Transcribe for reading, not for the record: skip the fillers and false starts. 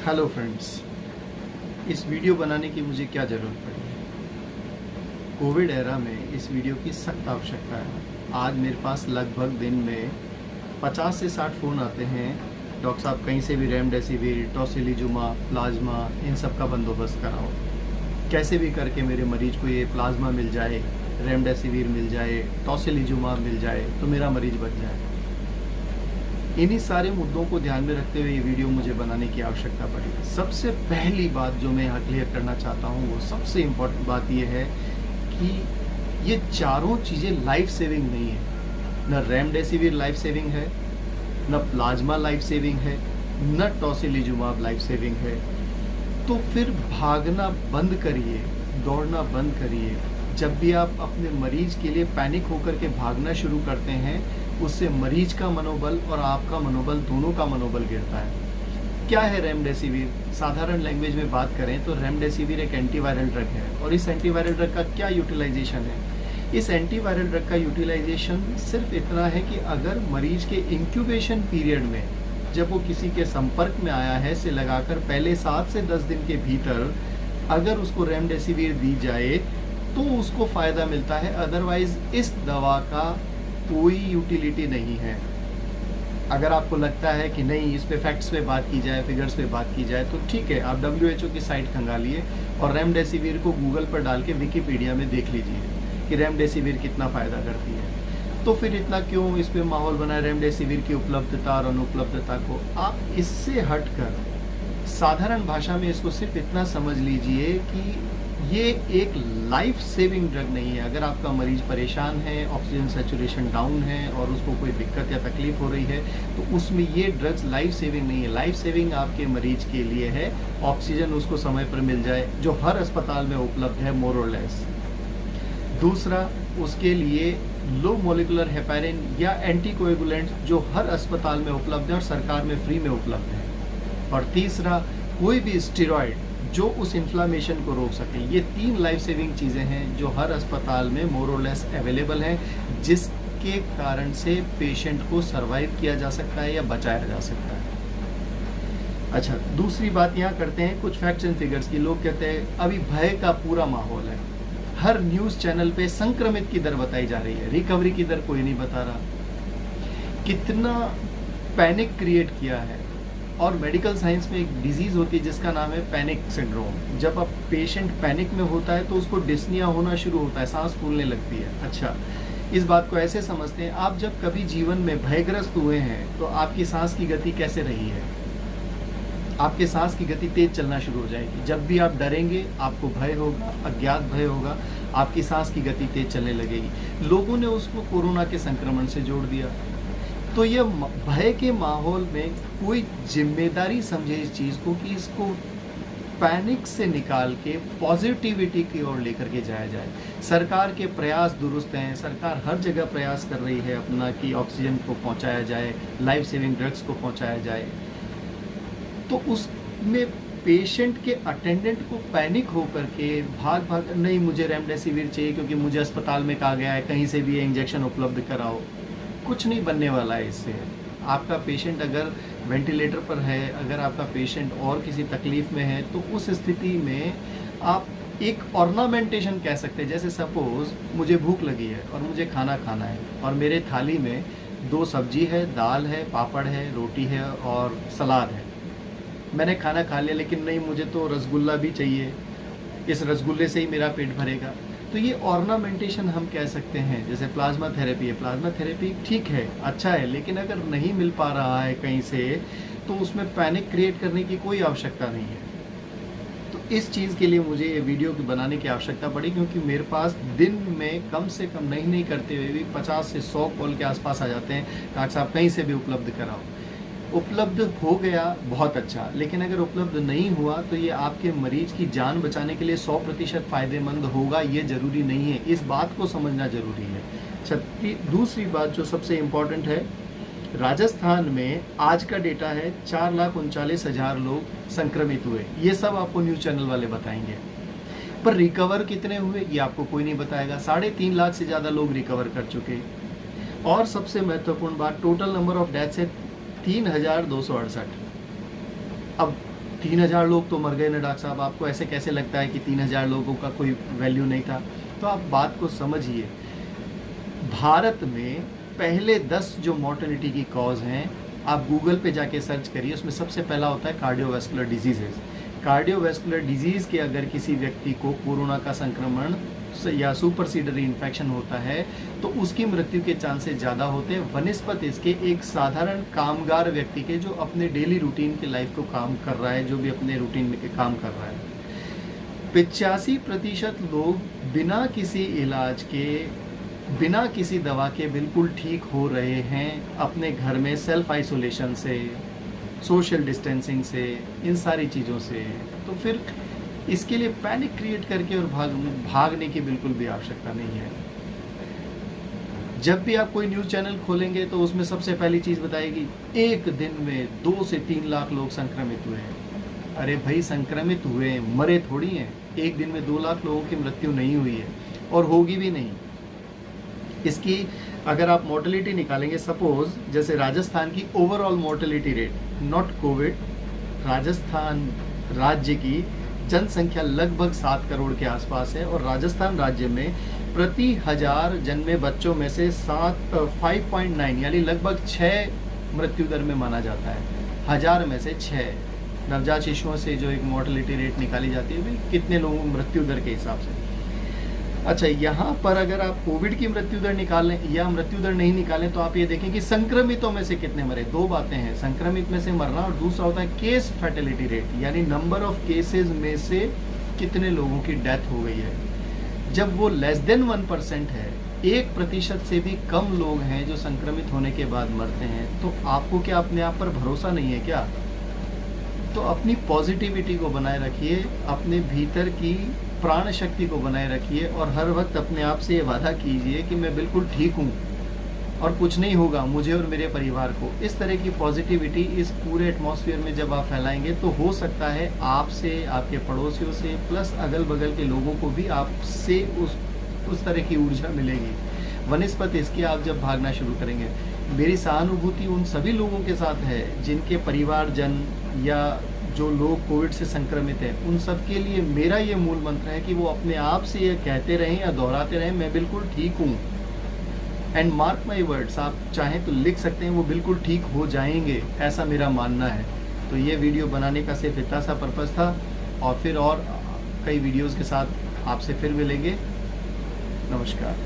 Hello friends, इस video बनाने की मुझे क्या ज़रूरत पड़ी है? कोविड एरा में इस वीडियो की सख्त आवश्यकता है। आज मेरे पास लगभग दिन में 50 से 60 फ़ोन आते हैं। डॉक्टर साहब कहीं से भी रेमडेसिविर, टोसिलिजुमाब, प्लाज्मा इन सब का बंदोबस्त कराओ। कैसे भी करके मेरे मरीज को ये प्लाज्मा मिल जाए, रेमडेसिविर मिल जाए, टोसिलिजुमाब मिल जाए तो मेरा मरीज बच जाए। इन्हीं सारे मुद्दों को ध्यान में रखते हुए ये वीडियो मुझे बनाने की आवश्यकता पड़ी। सबसे पहली बात जो मैं यहाँ क्लियर करना चाहता हूँ, वो सबसे इम्पोर्टेंट बात ये है कि ये चारों चीज़ें लाइफ सेविंग नहीं है। न रेमडेसिविर लाइफ सेविंग है, न प्लाज्मा लाइफ सेविंग है, न टोसिलिजुमाब लाइफ सेविंग है। तो फिर भागना बंद करिए, दौड़ना बंद करिए। जब भी आप अपने मरीज के लिए पैनिक होकर के भागना शुरू करते हैं, उससे मरीज का मनोबल और आपका मनोबल दोनों का मनोबल गिरता है। क्या है रेमडेसिविर? साधारण लैंग्वेज में बात करें तो रेमडेसिविर एक एंटीवायरल ड्रग है। और इस एंटीवायरल ड्रग का क्या यूटिलाइजेशन है? इस एंटीवायरल ड्रग का यूटिलाइजेशन सिर्फ इतना है कि अगर मरीज के इंक्यूबेशन पीरियड में, जब वो किसी के संपर्क में आया है, से लगाकर पहले 7 से 10 दिन के भीतर अगर उसको रेमडेसिविर दी जाए तो उसको फ़ायदा मिलता है। अदरवाइज इस दवा का कोई यूटिलिटी नहीं है। अगर आपको लगता है कि नहीं, इस पे फैक्ट्स पे बात की जाए, फिगर्स पे बात की जाए, तो ठीक है, आप WHO की साइट खंगालिए और रेमडेसिविर को गूगल पर डाल के विकिपीडिया में देख लीजिए कि रेमडेसिविर कितना फ़ायदा करती है। तो फिर इतना क्यों इस पे माहौल बना रेमडेसिविर की उपलब्धता और अनुपलब्धता को? आप इससे हटकर साधारण भाषा में इसको सिर्फ इतना समझ लीजिए कि ये एक लाइफ सेविंग ड्रग नहीं है। अगर आपका मरीज परेशान है, ऑक्सीजन सैचुरेशन डाउन है और उसको कोई दिक्कत या तकलीफ हो रही है, तो उसमें ये ड्रग्स लाइफ सेविंग नहीं है। लाइफ सेविंग आपके मरीज के लिए है ऑक्सीजन उसको समय पर मिल जाए, जो हर अस्पताल में उपलब्ध है मोर और लेस। दूसरा, उसके लिए लो मोलिकुलर हेपेरिन या एंटीकोएगुलेंट जो हर अस्पताल में उपलब्ध है और सरकार में फ्री में उपलब्ध है। और तीसरा, कोई भी स्टेरॉइड जो उस इन्फ्लामेशन को रोक सके। ये 3 लाइफ सेविंग चीज़ें हैं जो हर अस्पताल में मोर और लेस अवेलेबल हैं, जिसके कारण से पेशेंट को सर्वाइव किया जा सकता है या बचाया जा सकता है। अच्छा, दूसरी बात यहाँ करते हैं कुछ फैक्ट्स एंड फिगर्स की। लोग कहते हैं अभी भय का पूरा माहौल है, हर न्यूज़ चैनल पे संक्रमित की दर बताई जा रही है, रिकवरी की दर कोई नहीं बता रहा। कितना पैनिक क्रिएट किया है। और मेडिकल साइंस में एक डिजीज़ होती है जिसका नाम है पैनिक सिंड्रोम। जब अब पेशेंट पैनिक में होता है तो उसको डिस्निया होना शुरू होता है, सांस फूलने लगती है। अच्छा, इस बात को ऐसे समझते हैं, आप जब कभी जीवन में भयग्रस्त हुए हैं तो आपकी सांस की गति कैसे रही है? आपके सांस की गति तेज चलना शुरू हो जाएगी। जब भी आप डरेंगे, आपको भय होगा, अज्ञात भय होगा, आपकी सांस की गति तेज चलने लगेगी। लोगों ने उसको कोरोना के संक्रमण से जोड़ दिया। तो ये भय के माहौल में कोई जिम्मेदारी समझे इस चीज़ को कि इसको पैनिक से निकाल के पॉजिटिविटी की ओर लेकर के जाया जाए। सरकार के प्रयास दुरुस्त हैं, सरकार हर जगह प्रयास कर रही है अपना कि ऑक्सीजन को पहुंचाया जाए, लाइफ सेविंग ड्रग्स को पहुंचाया जाए। तो उसमें पेशेंट के अटेंडेंट को पैनिक होकर के भाग नहीं, मुझे रेमडेसिविर चाहिए क्योंकि मुझे अस्पताल में कहा गया है कहीं से भी ये इंजेक्शन उपलब्ध कराओ। कुछ नहीं बनने वाला है इससे। आपका पेशेंट अगर वेंटिलेटर पर है, अगर आपका पेशेंट और किसी तकलीफ़ में है, तो उस स्थिति में आप एक ऑर्नामेंटेशन कह सकते हैं। जैसे सपोज़ मुझे भूख लगी है और मुझे खाना खाना है और मेरे थाली में 2 सब्जी है, दाल है, पापड़ है, रोटी है और सलाद है। मैंने खाना खा लिया, लेकिन नहीं, मुझे तो रसगुल्ला भी चाहिए, इस रसगुल्ले से ही मेरा पेट भरेगा। तो ये ऑर्नामेंटेशन हम कह सकते हैं। जैसे प्लाज्मा थेरेपी है, प्लाज्मा थेरेपी ठीक है, अच्छा है, लेकिन अगर नहीं मिल पा रहा है कहीं से, तो उसमें पैनिक क्रिएट करने की कोई आवश्यकता नहीं है। तो इस चीज़ के लिए मुझे ये वीडियो बनाने की आवश्यकता पड़ी, क्योंकि मेरे पास दिन में कम से कम नहीं करते हुए भी 50 से 100 कॉल के आसपास आ जाते हैं, डॉक्टर साहब कहीं से भी उपलब्ध कराओ। उपलब्ध हो गया बहुत अच्छा, लेकिन अगर उपलब्ध नहीं हुआ तो ये आपके मरीज की जान बचाने के लिए 100% फ़ायदेमंद होगा, ये ज़रूरी नहीं है। इस बात को समझना ज़रूरी है। दूसरी बात जो सबसे इम्पॉर्टेंट है, राजस्थान में आज का डेटा है 4,39,000 लोग संक्रमित हुए। ये सब आपको न्यूज़ चैनल वाले बताएंगे, पर रिकवर कितने हुए ये आपको कोई नहीं बताएगा। 3.5 लाख से ज़्यादा लोग रिकवर कर चुके। और सबसे महत्वपूर्ण बात, टोटल नंबर ऑफ डेथ्स है 3,268। अब 3000 लोग तो मर गए ना डॉक्टर साहब, आपको ऐसे कैसे लगता है कि 3000 लोगों का कोई वैल्यू नहीं था? तो आप बात को समझिए। भारत में पहले 10 जो मॉर्टेलिटी की कॉज हैं, आप गूगल पे जाके सर्च करिए, उसमें सबसे पहला होता है कार्डियोवैस्कुलर डिजीजेज। कार्डियोवैस्कुलर डिजीज़ के अगर किसी व्यक्ति को कोरोना का संक्रमण या सुपरसीडरी इन्फेक्शन होता है तो उसकी मृत्यु के चांसेस ज़्यादा होते हैं वनिस्पत इसके एक साधारण कामगार व्यक्ति के, जो अपने डेली रूटीन की लाइफ को काम कर रहा है, जो भी अपने रूटीन में काम कर रहा है। 85% लोग बिना किसी इलाज के, बिना किसी दवा के बिल्कुल ठीक हो रहे हैं अपने घर में, सेल्फ आइसोलेशन से, सोशल डिस्टेंसिंग से, इन सारी चीज़ों से। तो फिर इसके लिए पैनिक क्रिएट करके और भागने की बिल्कुल भी आवश्यकता नहीं है। जब भी आप कोई न्यूज़ चैनल खोलेंगे तो उसमें सबसे पहली चीज़ बताएगी एक दिन में 2 से 3 लाख लोग संक्रमित हुए हैं। अरे भाई, संक्रमित हुए, मरे थोड़ी हैं। एक दिन में 2 लाख लोगों की मृत्यु नहीं हुई है और होगी भी नहीं। इसकी अगर आप मोर्टेलिटी निकालेंगे, सपोज जैसे राजस्थान की overall mortality rate, not Covid, Rajasthan राज्य की जनसंख्या लगभग 7 करोड़ के आसपास है और राजस्थान राज्य में प्रति 1000 जन्मे बच्चों में से 5.9 यानी लगभग 6 मृत्यु दर में माना जाता है। 1000 में से 6 नवजात शिशुओं से जो एक मोर्टेलिटी रेट निकाली जाती है, भाई कितने लोगों मृत्यु दर के हिसाब से। अच्छा, यहाँ पर अगर आप कोविड की मृत्यु दर निकालें या मृत्यु दर नहीं निकालें तो आप ये देखें कि संक्रमितों में से कितने मरे। 2 बातें हैं, संक्रमित में से मरना और दूसरा होता है केस फैटेलिटी रेट, यानी नंबर ऑफ केसेस में से कितने लोगों की डेथ हो गई है। जब वो लेस देन 1% है, 1% से भी कम लोग हैं जो संक्रमित होने के बाद मरते हैं, तो आपको क्या अपने आप पर भरोसा नहीं है क्या? तो अपनी पॉजिटिविटी को बनाए रखिए, अपने भीतर की प्राण शक्ति को बनाए रखिए और हर वक्त अपने आप से ये वादा कीजिए कि मैं बिल्कुल ठीक हूँ और कुछ नहीं होगा मुझे और मेरे परिवार को। इस तरह की पॉजिटिविटी इस पूरे एटमॉस्फेयर में जब आप फैलाएंगे तो हो सकता है आपसे, आपके पड़ोसियों से, प्लस अगल बगल के लोगों को भी आपसे उस तरह की ऊर्जा मिलेगी। वनिस्पत इसके आप जब भागना शुरू करेंगे। मेरी सहानुभूति उन सभी लोगों के साथ है जिनके परिवारजन या जो लोग कोविड से संक्रमित हैं, उन सब के लिए मेरा ये मूल मंत्र है कि वो अपने आप से ये कहते रहें या दोहराते रहें, मैं बिल्कुल ठीक हूँ। एंड मार्क माई वर्ड्स, आप चाहें तो लिख सकते हैं, वो बिल्कुल ठीक हो जाएंगे, ऐसा मेरा मानना है। तो ये वीडियो बनाने का सिर्फ इतना सा पर्पज़ था और फिर और कई वीडियोज़ के साथ आपसे फिर मिलेंगे। नमस्कार।